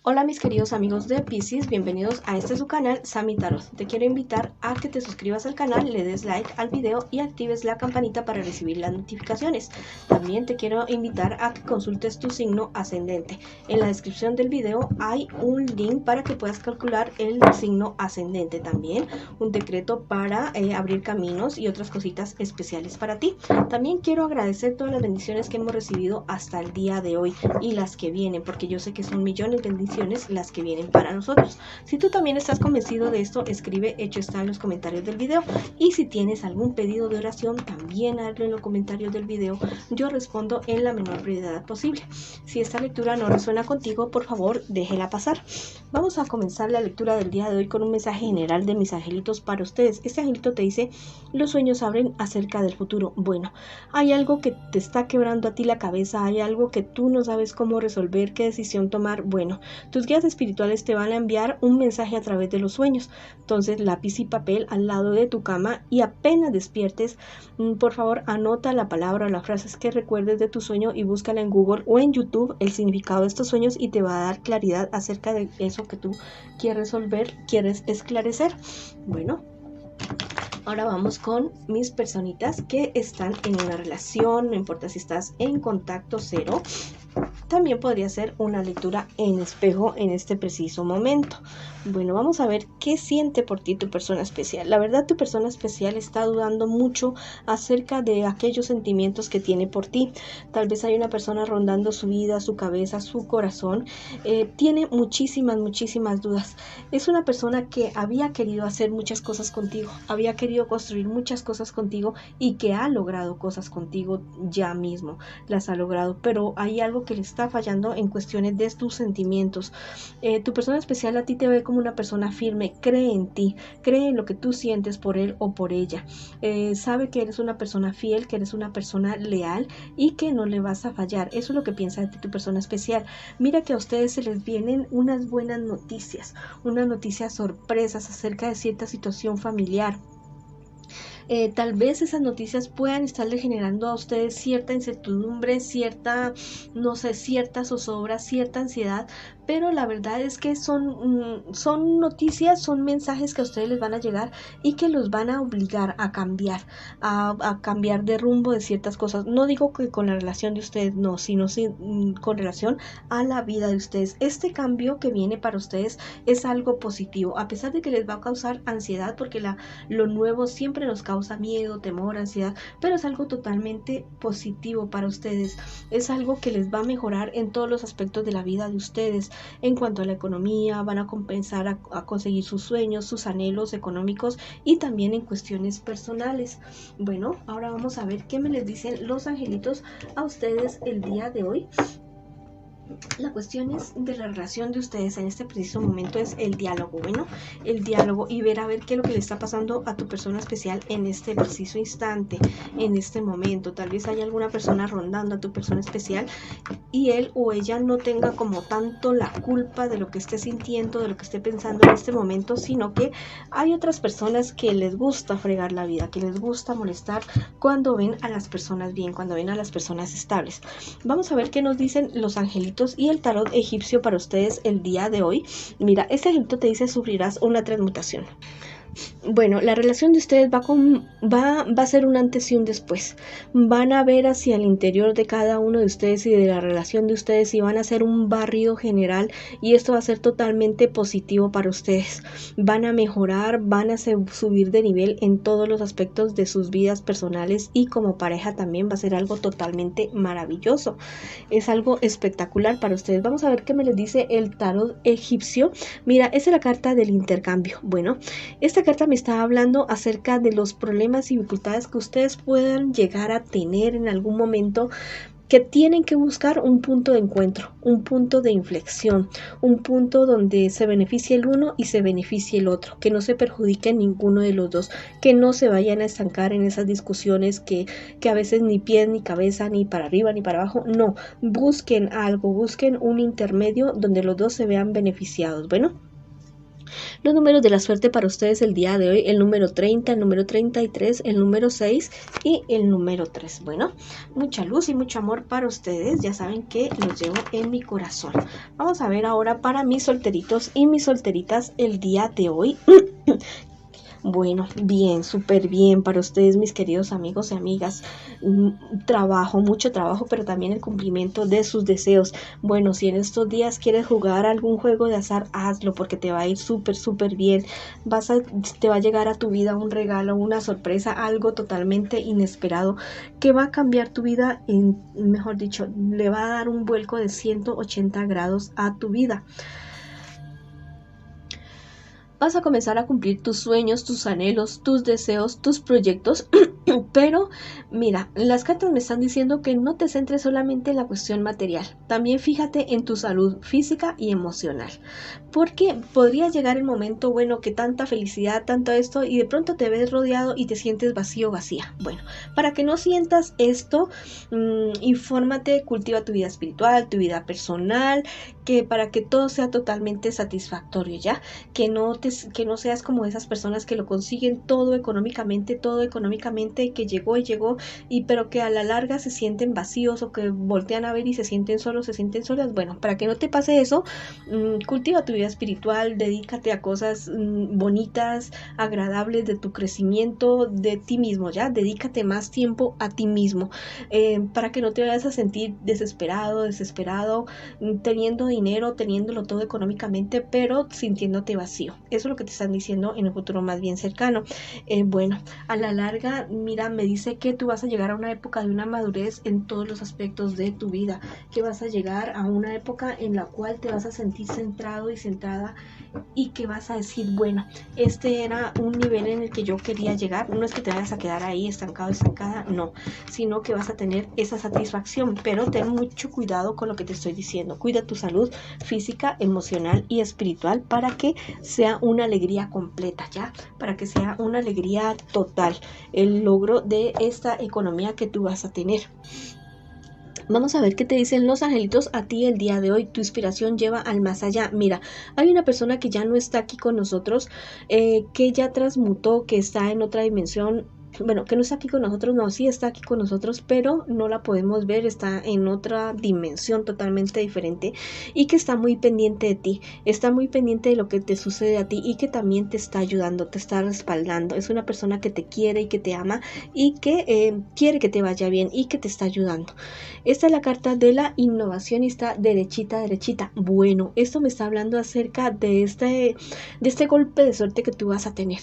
Hola mis queridos amigos de Piscis, bienvenidos a su canal Sami Tarot. Te quiero invitar a que te suscribas al canal, le des like al video y actives la campanita para recibir las notificaciones. También te quiero invitar a que consultes tu signo ascendente. En la descripción del video hay un link para que puedas calcular el signo ascendente. También un decreto para abrir caminos y otras cositas especiales para ti. También quiero agradecer todas las bendiciones que hemos recibido hasta el día de hoy y las que vienen, porque yo sé que son millones de bendiciones las que vienen para nosotros. Si tú también estás convencido de esto, escribe hecho está en los comentarios del video, y si tienes algún pedido de oración, también hazlo en los comentarios del video. Yo respondo en la menor brevedad posible. Si esta lectura no resuena contigo, por favor déjela pasar. Vamos a comenzar la lectura del día de hoy con un mensaje general de mis angelitos para ustedes. Este angelito te dice: los sueños abren acerca del futuro. Bueno, hay algo que te está quebrando a ti la cabeza, hay algo que tú no sabes cómo resolver, qué decisión tomar. Bueno, tus guías espirituales te van a enviar un mensaje a través de los sueños. Entonces, lápiz y papel al lado de tu cama, y apenas despiertes, por favor anota la palabra o las frases que recuerdes de tu sueño y búscala en Google o en YouTube el significado de estos sueños, y te va a dar claridad acerca de eso que tú quieres resolver, quieres esclarecer. Bueno, ahora vamos con mis personitas que están en una relación. No importa si estás en contacto cero, también podría ser una lectura en espejo en este preciso momento. Bueno, vamos a ver qué siente por ti tu persona especial. La verdad, tu persona especial está dudando mucho acerca de aquellos sentimientos que tiene por ti. Tal vez hay una persona rondando su vida, su cabeza, su corazón. Tiene muchísimas dudas. Es una persona que había querido hacer muchas cosas contigo, había querido construir muchas cosas contigo y que ha logrado cosas contigo ya mismo. Las ha logrado, pero hay algo que le está fallando en cuestiones de tus sentimientos. Tu persona especial a ti te ve como una persona firme, cree en ti, cree en lo que tú sientes por él o por ella. Sabe que eres una persona fiel, que eres una persona leal y que no le vas a fallar. Eso es lo que piensa de ti tu persona especial. Mira que a ustedes se les vienen unas buenas noticias, unas noticias sorpresas acerca de cierta situación familiar. Tal vez esas noticias puedan estarle generando a ustedes cierta incertidumbre, no sé, cierta zozobra, cierta ansiedad, pero la verdad es que son noticias, son mensajes que a ustedes les van a llegar y que los van a obligar a cambiar, a cambiar de rumbo de ciertas cosas. No digo que con la relación de ustedes, no, sino con relación a la vida de ustedes. Este cambio que viene para ustedes es algo positivo, a pesar de que les va a causar ansiedad, porque lo nuevo siempre nos causa miedo, temor, ansiedad, pero es algo totalmente positivo para ustedes. Es algo que les va a mejorar en todos los aspectos de la vida de ustedes. En cuanto a la economía, van a compensar a conseguir sus sueños, sus anhelos económicos, y también en cuestiones personales. Bueno, ahora vamos a ver qué me les dicen los angelitos a ustedes el día de hoy. La cuestión es de la relación de ustedes en este preciso momento es el diálogo. Bueno, el diálogo, y ver a ver qué es lo que le está pasando a tu persona especial en este preciso instante, en este momento. Tal vez haya alguna persona rondando a tu persona especial y él o ella no tenga como tanto la culpa de lo que esté sintiendo, de lo que esté pensando en este momento, sino que hay otras personas que les gusta fregar la vida, que les gusta molestar cuando ven a las personas bien, cuando ven a las personas estables. Vamos a ver qué nos dicen los angelitos y el tarot egipcio para ustedes el día de hoy. Mira, este angelito te dice: sufrirás una transmutación. Bueno, la relación de ustedes va a ser un antes y un después. Van a ver hacia el interior de cada uno de ustedes y de la relación de ustedes, y van a hacer un barrido general, y esto va a ser totalmente positivo para ustedes. Van a mejorar, van a subir de nivel en todos los aspectos de sus vidas personales, y como pareja también va a ser algo totalmente maravilloso. Es algo espectacular para ustedes. Vamos a ver qué me les dice el tarot egipcio. Mira, esa es la carta del intercambio. Bueno, esta carta me está hablando acerca de los problemas y dificultades que ustedes puedan llegar a tener en algún momento, que tienen que buscar un punto de encuentro, un punto de inflexión, un punto donde se beneficie el uno y se beneficie el otro, que no se perjudique ninguno de los dos, que no se vayan a estancar en esas discusiones que a veces ni pies ni cabeza, ni para arriba ni para abajo. No, busquen algo, busquen un intermedio donde los dos se vean beneficiados. Bueno, Los números de la suerte para ustedes el día de hoy, el número 30, el número 33, el número 6 y el número 3. Bueno, mucha luz y mucho amor para ustedes. Ya saben que los llevo en mi corazón. Vamos a ver ahora para mis solteritos y mis solteritas el día de hoy. Bueno, bien, súper bien para ustedes, mis queridos amigos y amigas. Trabajo, mucho trabajo, pero también el cumplimiento de sus deseos. Bueno, si en estos días quieres jugar algún juego de azar, hazlo porque te va a ir súper, súper bien. Te va a llegar a tu vida un regalo, una sorpresa, algo totalmente inesperado que va a cambiar tu vida, mejor dicho, le va a dar un vuelco de 180 grados a tu vida. Vas a comenzar a cumplir tus sueños, tus anhelos, tus deseos, tus proyectos. Pero mira, las cartas me están diciendo que no te centres solamente en la cuestión material. También fíjate en tu salud física y emocional. Porque podría llegar el momento, bueno, que tanta felicidad, tanto esto, y de pronto te ves rodeado y te sientes vacío, vacía. Bueno, para que no sientas esto, infórmate, cultiva tu vida espiritual, tu vida personal, que para que todo sea totalmente satisfactorio, ¿ya? Que no seas como esas personas que lo consiguen todo económicamente, que llegó y llegó, pero que a la larga se sienten vacíos o que voltean a ver y se sienten solos, se sienten solas. Bueno, para que no te pase eso, cultiva tu vida espiritual, dedícate a cosas bonitas, agradables de tu crecimiento, de ti mismo, ¿ya? Dedícate más tiempo a ti mismo, para que no te vayas a sentir desesperado, teniendo dinero, teniéndolo todo económicamente, pero sintiéndote vacío. Eso es lo que te están diciendo en el futuro más bien cercano. Bueno, a la larga, mira, me dice que tú vas a llegar a una época de una madurez en todos los aspectos de tu vida, que vas a llegar a una época en la cual te vas a sentir centrado y centrada y que vas a decir, bueno, este era un nivel en el que yo quería llegar. No es que te vayas a quedar ahí estancado, estancada, no, sino que vas a tener esa satisfacción, pero ten mucho cuidado con lo que te estoy diciendo. Cuida tu salud física, emocional y espiritual para que sea una alegría completa, ¿ya? Para que sea una alegría total el logro de esta economía que tú vas a tener. Vamos a ver qué te dicen los angelitos a ti el día de hoy. Tu inspiración lleva al más allá. Mira, hay una persona que ya no está aquí con nosotros, que ya transmutó, que está en otra dimensión. Bueno, que no está aquí con nosotros, no, sí está aquí con nosotros, pero no la podemos ver, está en otra dimensión totalmente diferente y que está muy pendiente de ti, está muy pendiente de lo que te sucede a ti y que también te está ayudando, te está respaldando. Es una persona que te quiere y que te ama y que quiere que te vaya bien y que te está ayudando. Esta es la carta de la innovación y está derechita, derechita. Bueno, esto me está hablando acerca de este golpe de suerte que tú vas a tener,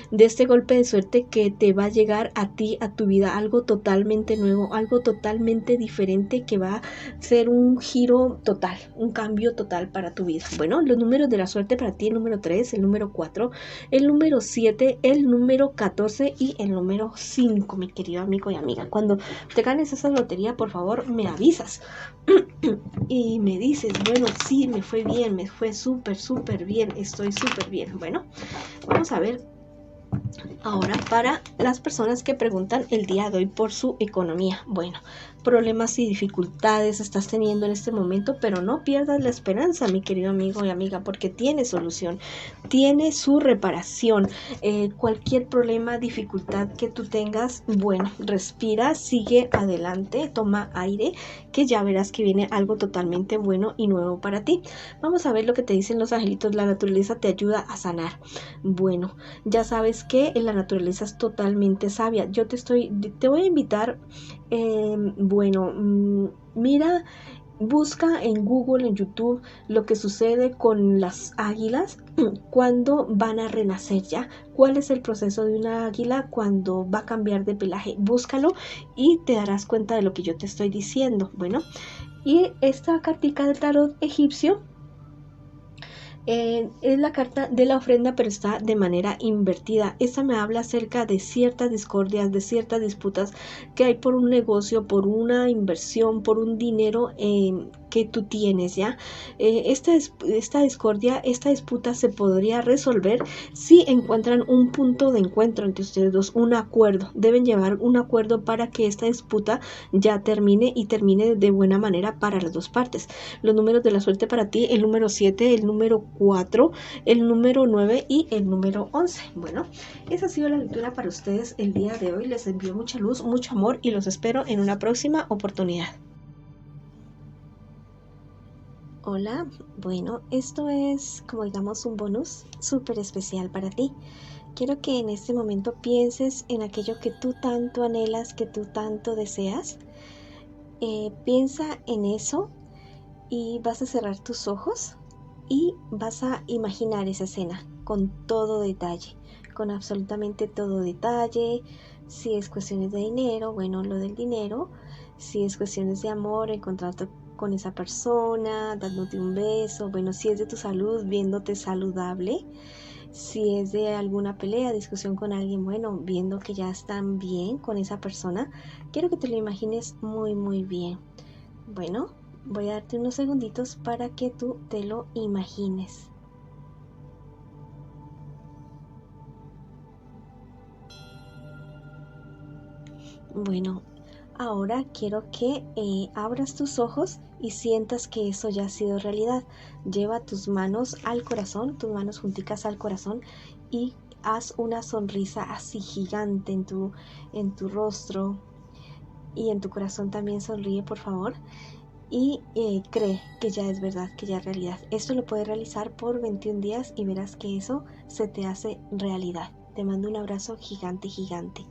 de este golpe de suerte que te va a llegar a ti, a tu vida, algo totalmente nuevo, algo totalmente diferente que va a ser un giro total, un cambio total para tu vida. Bueno, los números de la suerte para ti: el número 3, el número 4, el número 7, el número 14 y el número 5, mi querido amigo y amiga. Cuando te ganes esa lotería, por favor, me avisas y me dices, bueno, sí, me fue bien, me fue súper, súper bien, estoy súper bien. Bueno, vamos a ver ahora para las personas que preguntan el día de hoy por su economía. Bueno, problemas y dificultades estás teniendo en este momento, pero no pierdas la esperanza, mi querido amigo y amiga, porque tiene solución, tiene su reparación. Cualquier problema, dificultad que tú tengas, bueno, respira, sigue adelante, toma aire, que ya verás que viene algo totalmente bueno y nuevo para ti. Vamos a ver lo que te dicen los angelitos. La naturaleza te ayuda a sanar. Bueno, ya sabes que la naturaleza es totalmente sabia. Te voy a invitar, mira, busca en Google, en YouTube, lo que sucede con las águilas cuando van a renacer, ¿ya? ¿Cuál es el proceso de una águila cuando va a cambiar de pelaje? Búscalo y te darás cuenta de lo que yo te estoy diciendo. Bueno, y esta cartica del tarot egipcio es la carta de la ofrenda, pero está de manera invertida. Esta me habla acerca de ciertas discordias, de ciertas disputas que hay por un negocio, por una inversión, por un dinero que que tú tienes, ¿ya? Esta discordia, esta disputa se podría resolver si encuentran un punto de encuentro entre ustedes dos, un acuerdo. Deben llevar un acuerdo para que esta disputa ya termine y termine de buena manera para las dos partes. Los números de la suerte para ti: el número 7, el número 4, el número 9 y el número 11. Bueno, esa ha sido la lectura para ustedes el día de hoy. Les envío mucha luz, mucho amor y los espero en una próxima oportunidad. Hola, bueno, esto es como digamos un bonus súper especial para ti. Quiero que en este momento pienses en aquello que tú tanto anhelas, que tú tanto deseas. Piensa en eso y vas a cerrar tus ojos y vas a imaginar esa escena con todo detalle, con absolutamente todo detalle. Si es cuestiones de dinero, bueno, lo del dinero. Si es cuestiones de amor, encontrarte con esa persona, dándote un beso. Bueno, si es de tu salud, viéndote saludable. Si es de alguna pelea, discusión con alguien, bueno, viendo que ya están bien con esa persona. Quiero que te lo imagines muy, muy bien. Bueno, voy a darte unos segunditos para que tú te lo imagines. Bueno, ahora quiero que abras tus ojos y sientas que eso ya ha sido realidad. Lleva tus manos al corazón, tus manos junticas al corazón y haz una sonrisa así gigante en tu rostro y en tu corazón también. Sonríe, por favor. Y cree que ya es verdad, que ya es realidad. Esto lo puedes realizar por 21 días y verás que eso se te hace realidad. Te mando un abrazo gigante, gigante.